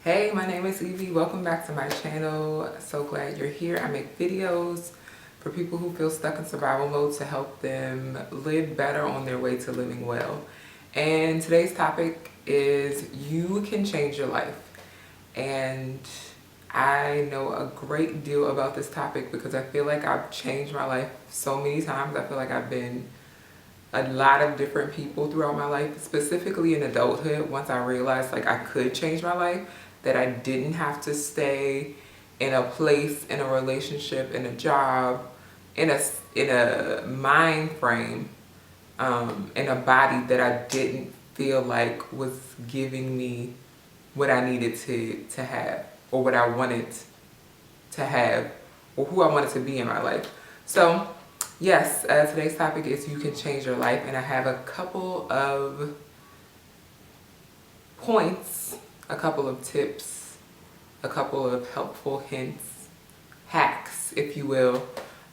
Hey, my name is Evie. Welcome back to my channel. So glad you're here. I make videos for people who feel stuck in survival mode to help them live better on their way to living well. And today's topic is you can change your life. And I know a great deal about this topic because I feel like I've changed my life so many times. I feel like I've been a lot of different people throughout my life, specifically in adulthood. Once I realized like I could change my life, that I didn't have to stay in a place, in a relationship, in a job, in a mind frame, in a body that I didn't feel like was giving me what I needed to have, or what I wanted to have, or who I wanted to be in my life. So yes, today's topic is you can change your life, and I have a couple of points, a couple of tips, a couple of helpful hints, hacks, if you will,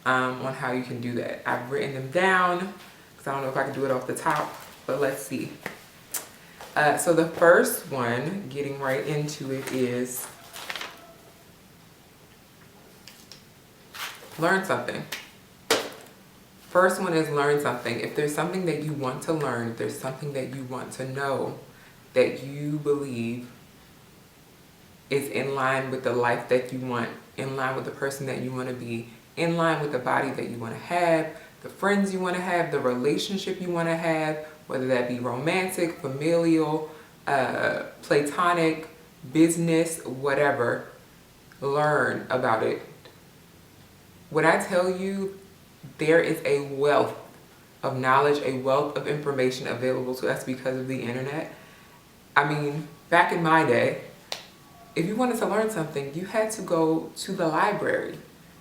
on how you can do that. I've written them down because I don't know if I can do it off the top, but let's see. So the first one, getting right into it, is learn something. First one is learn something. If there's something that you want to learn, if there's something that you want to know, that you believe is in line with the life that you want, in line with the person that you want to be, in line with the body that you want to have, the friends you want to have, the relationship you want to have, whether that be romantic, familial, platonic, business, whatever, learn about it. When I tell you, there is a wealth of knowledge, a wealth of information available to us because of the internet. I mean, back in my day, if you wanted to learn something, you had to go to the library.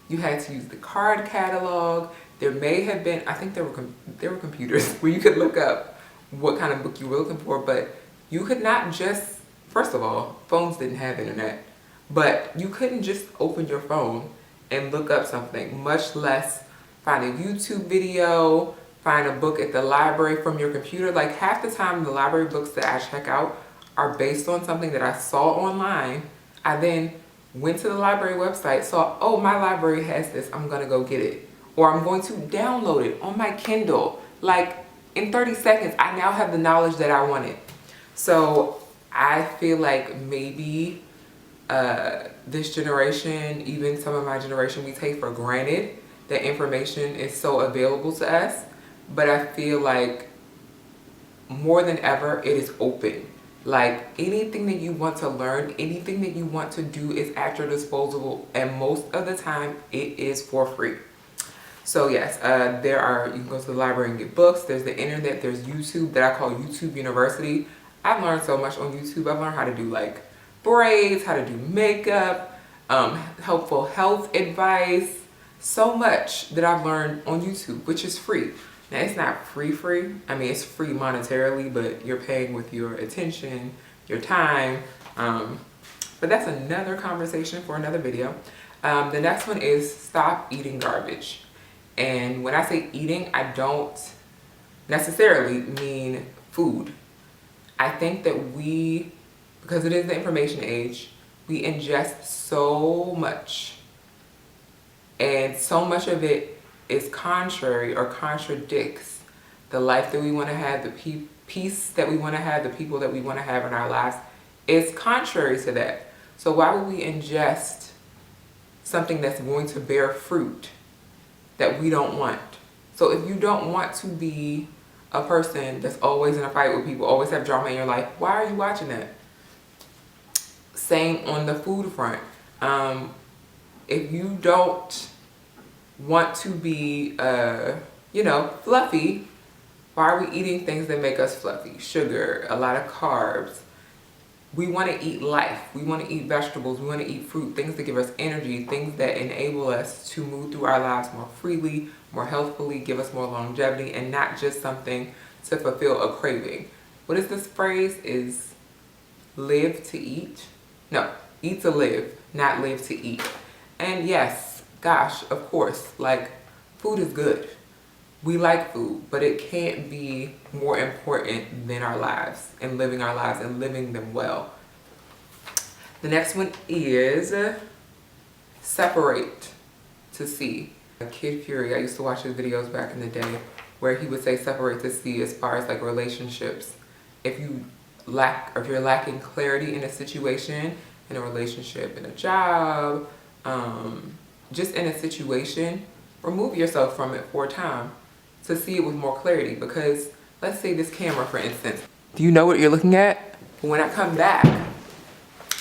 You had to use the card catalog. There may have been, I think there were computers where you could look up what kind of book you were looking for, but you could not just, first of all, phones didn't have internet, but you couldn't just open your phone and look up something, much less find a YouTube video, find a book at the library from your computer. Like half the time the library books that I check out are based on something that I saw online. I then went to the library website, saw, oh, my library has this, I'm gonna go get it. Or I'm going to download it on my Kindle. Like in 30 seconds, I now have the knowledge that I wanted. So I feel like maybe this generation, even some of my generation, we take for granted that information is so available to us. But I feel like more than ever, it is open. Like anything that you want to learn, anything that you want to do is at your disposal, and most of the time it is for free. So yes, you can go to the library and get books. There's the internet, there's YouTube that I call YouTube University. I've learned so much on YouTube. I've learned how to do like braids, how to do makeup, helpful health advice, so much that I've learned on YouTube, which is free. Now it's not free. I mean, it's free monetarily, but you're paying with your attention, your time. But that's another conversation for another video. The next one is stop eating garbage. And when I say eating, I don't necessarily mean food. I think that because it is the information age, we ingest so much. And so much of it is contrary or contradicts the life that we want to have, the peace that we want to have, the people that we want to have in our lives. It's contrary to that. So why would we ingest something that's going to bear fruit that we don't want? So if you don't want to be a person that's always in a fight with people, always have drama in your life, why are you watching that? Same on the food front. If you don't want to be, fluffy, why are we eating things that make us fluffy? Sugar, a lot of carbs. We want to eat life. We want to eat vegetables. We want to eat fruit, things that give us energy, things that enable us to move through our lives more freely, more healthfully, give us more longevity, and not just something to fulfill a craving. What is this phrase? Is live to eat? No, eat to live, not live to eat. And yes, gosh, of course, like food is good. We like food, but it can't be more important than our lives and living our lives and living them well. The next one is separate to see. Kid Fury, I used to watch his videos back in the day where he would say separate to see as far as like relationships. If you're lacking clarity in a situation, in a relationship, in a job, just in a situation, remove yourself from it for a time to see it with more clarity. Because let's say this camera, for instance, do you know what you're looking at? When I come back,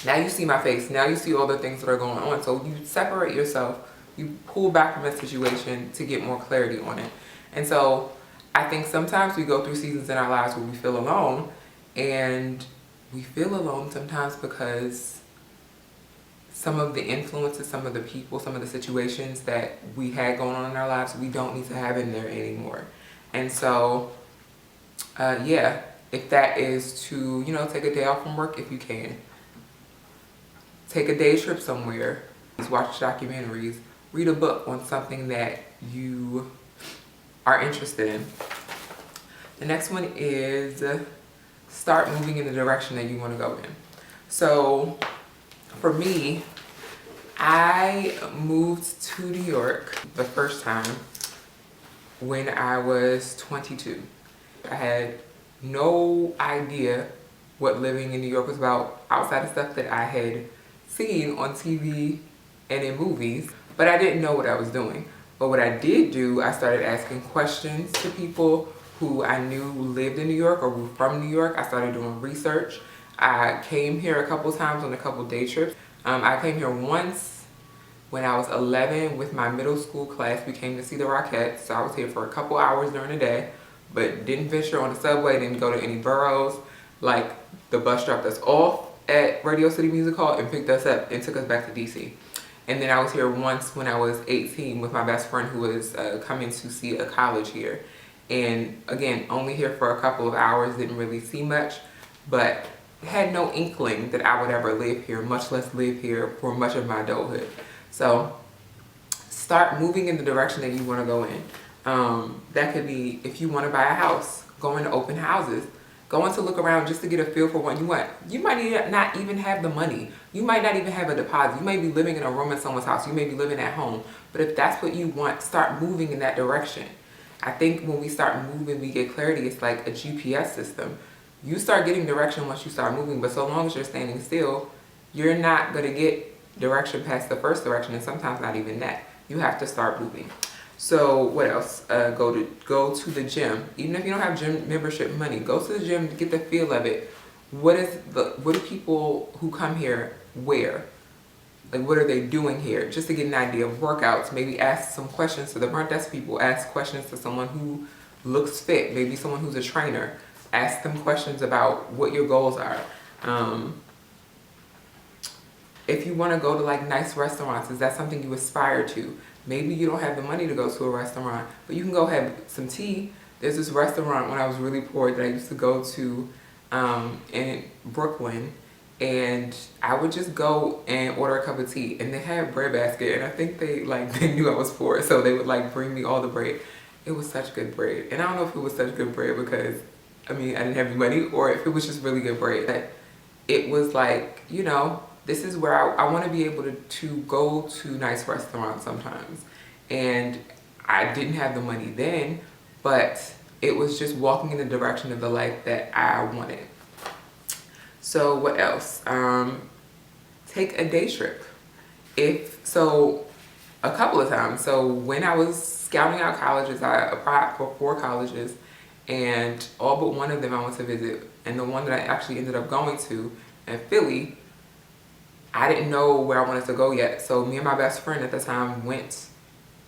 now you see my face, now you see all the things that are going on. So you separate yourself, you pull back from a situation to get more clarity on it. And so I think sometimes we go through seasons in our lives where we feel alone, and we feel alone sometimes because some of the influences, some of the people, some of the situations that we had going on in our lives, we don't need to have in there anymore. And so, yeah, if that is to, you know, take a day off from work if you can. Take a day trip somewhere, watch documentaries, read a book on something that you are interested in. The next one is start moving in the direction that you want to go in. So for me, I moved to New York the first time when I was 22. I had no idea what living in New York was about outside of stuff that I had seen on TV and in movies, but I didn't know what I was doing. But what I did do, I started asking questions to people who I knew lived in New York or were from New York. I started doing research. I came here a couple times on a couple day trips. I came here once when I was 11 with my middle school class. We came to see the Rockettes, so I was here for a couple hours during the day, but didn't venture on the subway, didn't go to any boroughs. Like, the bus dropped us off at Radio City Music Hall and picked us up and took us back to DC. And then I was here once when I was 18 with my best friend who was coming to see a college here. And again, only here for a couple of hours, didn't really see much, but had no inkling that I would ever live here, much less live here for much of my adulthood. So start moving in the direction that you want to go in. That could be if you want to buy a house, going to open houses, going to look around just to get a feel for what you want. You might not even have the money. You might not even have a deposit. You may be living in a room at someone's house. You may be living at home. But if that's what you want, start moving in that direction. I think when we start moving, we get clarity. It's like a GPS system. You start getting direction once you start moving, but so long as you're standing still, you're not going to get direction past the first direction, and sometimes not even that. You have to start moving. So what else? Go to the gym. Even if you don't have gym membership money, go to the gym to get the feel of it. What do people who come here wear? Like, what are they doing here? Just to get an idea of workouts. Maybe ask some questions to the front desk people. Ask questions to someone who looks fit. Maybe someone who's a trainer. Ask them questions about what your goals are. If you want to go to like nice restaurants, is that something you aspire to? Maybe you don't have the money to go to a restaurant, but you can go have some tea. There's this restaurant when I was really poor that I used to go to in Brooklyn, and I would just go and order a cup of tea, and they had bread basket, and I think they knew I was poor, so they would like bring me all the bread. It was such good bread, and I don't know if it was such good bread because I didn't have any money, or if it was just really good bread. But it was like, you know, this is where I want to be able to go to nice restaurants sometimes. And I didn't have the money then, but it was just walking in the direction of the life that I wanted. So what else? Take a day trip. A couple of times. So when I was scouting out colleges, I applied for 4 colleges, and all but one of them I went to visit. And the one that I actually ended up going to in Philly, I didn't know where I wanted to go yet. So me and my best friend at the time went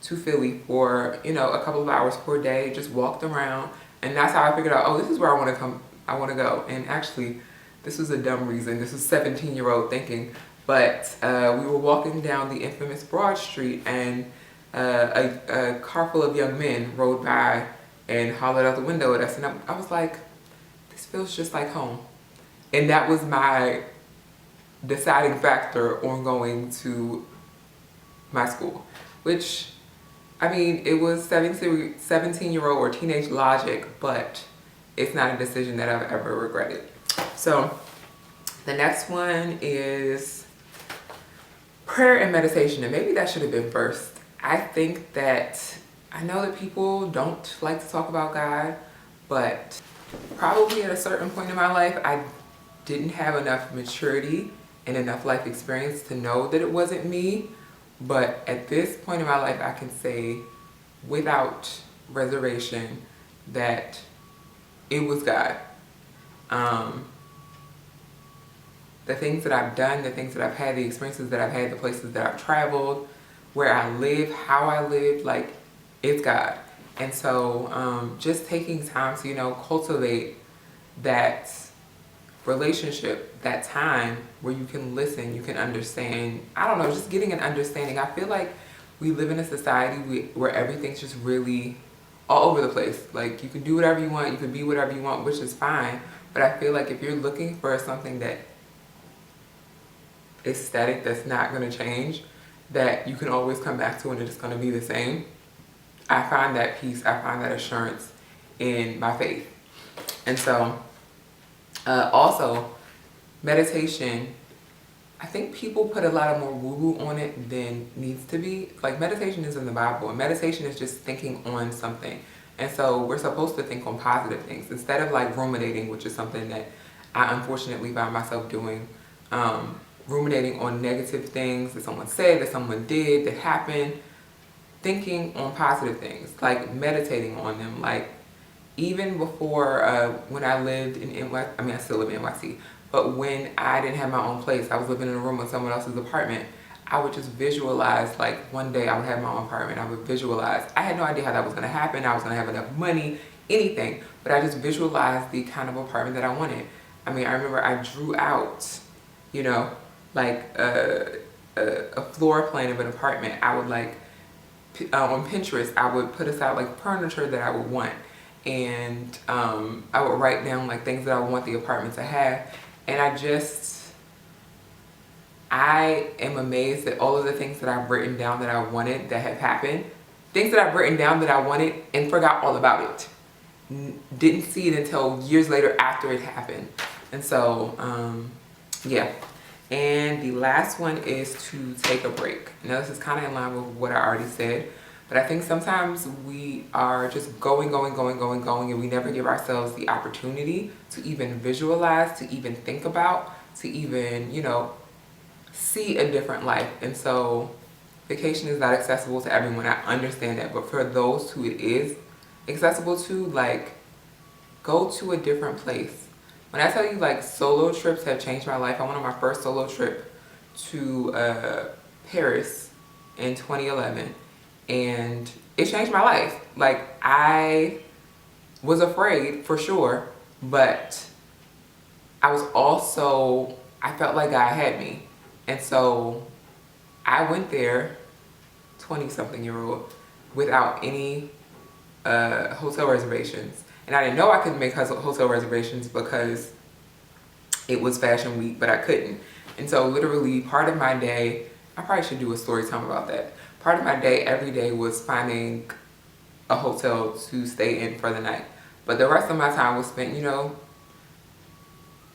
to Philly for, you know, a couple of hours per day, just walked around. And that's how I figured out, oh, this is where I want to go. And actually, this was a dumb reason. This was 17-year-old thinking. But we were walking down the infamous Broad Street, and a car full of young men rode by and hollered out the window at us. And I was like, this feels just like home. And that was my deciding factor on going to my school, which, it was 17-year-old or teenage logic, but it's not a decision that I've ever regretted. So The next one is prayer and meditation, and maybe that should have been first. I think that I know that people don't like to talk about God, but probably at a certain point in my life, I didn't have enough maturity and enough life experience to know that it wasn't me. But at this point in my life, I can say without reservation that it was God. The things that I've done, the things that I've had, the experiences that I've had, the places that I've traveled, where I live, how I live, like, it's God. And so just taking time to, cultivate that relationship, that time where you can listen, you can understand. I don't know, just getting an understanding. I feel like we live in a society where everything's just really all over the place. Like, you can do whatever you want, you can be whatever you want, which is fine. But I feel like if you're looking for something that is static, that's not going to change, that you can always come back to and it's going to be the same, I find that peace, I find that assurance in my faith. And so also meditation, I think people put a lot of more woo-woo on it than needs to be. Like, meditation is in the Bible, and meditation is just thinking on something. And so we're supposed to think on positive things instead of like ruminating, which is something that I unfortunately find myself doing. Ruminating on negative things that someone said, that someone did, that happened. Thinking on positive things, like meditating on them. Like, even before when I lived in NYC, I mean, I still live in NYC, but when I didn't have my own place, I was living in a room in someone else's apartment, I would just visualize, like, one day I would have my own apartment. I would visualize. I had no idea how that was going to happen. I was going to have enough money, anything, but I just visualized the kind of apartment that I wanted. I mean, I remember I drew out, like a floor plan of an apartment. I would like, on Pinterest, I would put aside like furniture that I would want. And I would write down like things that I want the apartment to have. And I am amazed at all of the things that I've written down that I wanted that have happened. Things that I've written down that I wanted and forgot all about it. Didn't see it until years later after it happened. And so, yeah. And the last one is to take a break. Now, this is kind of in line with what I already said, but I think sometimes we are just going, and we never give ourselves the opportunity to even visualize, to even think about, to even, see a different life. And so vacation is not accessible to everyone. I understand that, but for those who it is accessible to, like, go to a different place. When I tell you, like, solo trips have changed my life, I went on my first solo trip to Paris in 2011, and it changed my life. Like, I was afraid for sure, but I felt like God had me. And so I went there, 20-something-year-old, without any hotel reservations. And I didn't know I couldn't make hotel reservations because it was Fashion Week, but I couldn't. And so literally part of my day, I probably should do a story time about that. Part of my day every day was finding a hotel to stay in for the night. But the rest of my time was spent,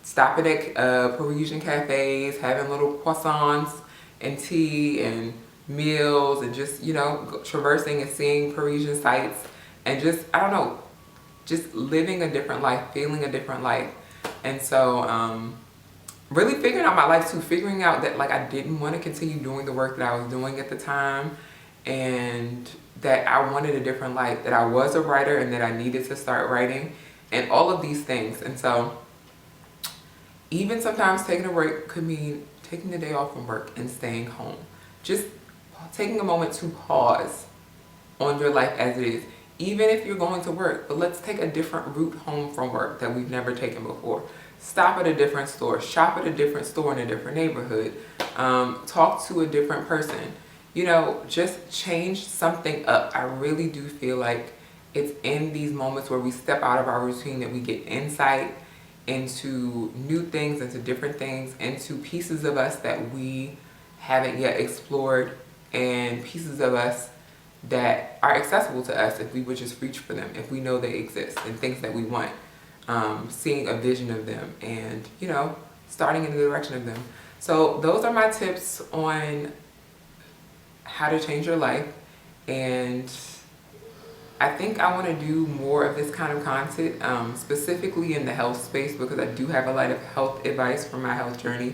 stopping at Parisian cafes, having little croissants and tea and meals, and just, traversing and seeing Parisian sights, and just, I don't know, just living a different life, feeling a different life. And so really figuring out my life too, figuring out that, like, I didn't want to continue doing the work that I was doing at the time, and that I wanted a different life, that I was a writer and that I needed to start writing, and all of these things. And so even sometimes taking a break could mean taking the day off from work and staying home. Just taking a moment to pause on your life as it is. Even if you're going to work, but let's take a different route home from work that we've never taken before. Stop at a different store, shop at a different store in a different neighborhood, talk to a different person. Just change something up. I really do feel like it's in these moments where we step out of our routine that we get insight into new things, into different things, into pieces of us that we haven't yet explored, and pieces of us that are accessible to us if we would just reach for them, if we know they exist, and things that we want, seeing a vision of them, and starting in the direction of them. So those are my tips on how to change your life. And I think I want to do more of this kind of content, specifically in the health space, because I do have a lot of health advice for my health journey.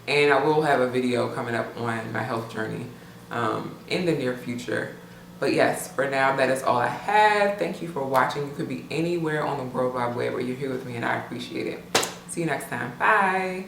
And I will have a video coming up on my health journey in the near future. But yes, for now, that is all I have. Thank you for watching. You could be anywhere on the World Wide Web, where you're here with me, and I appreciate it. See you next time. Bye.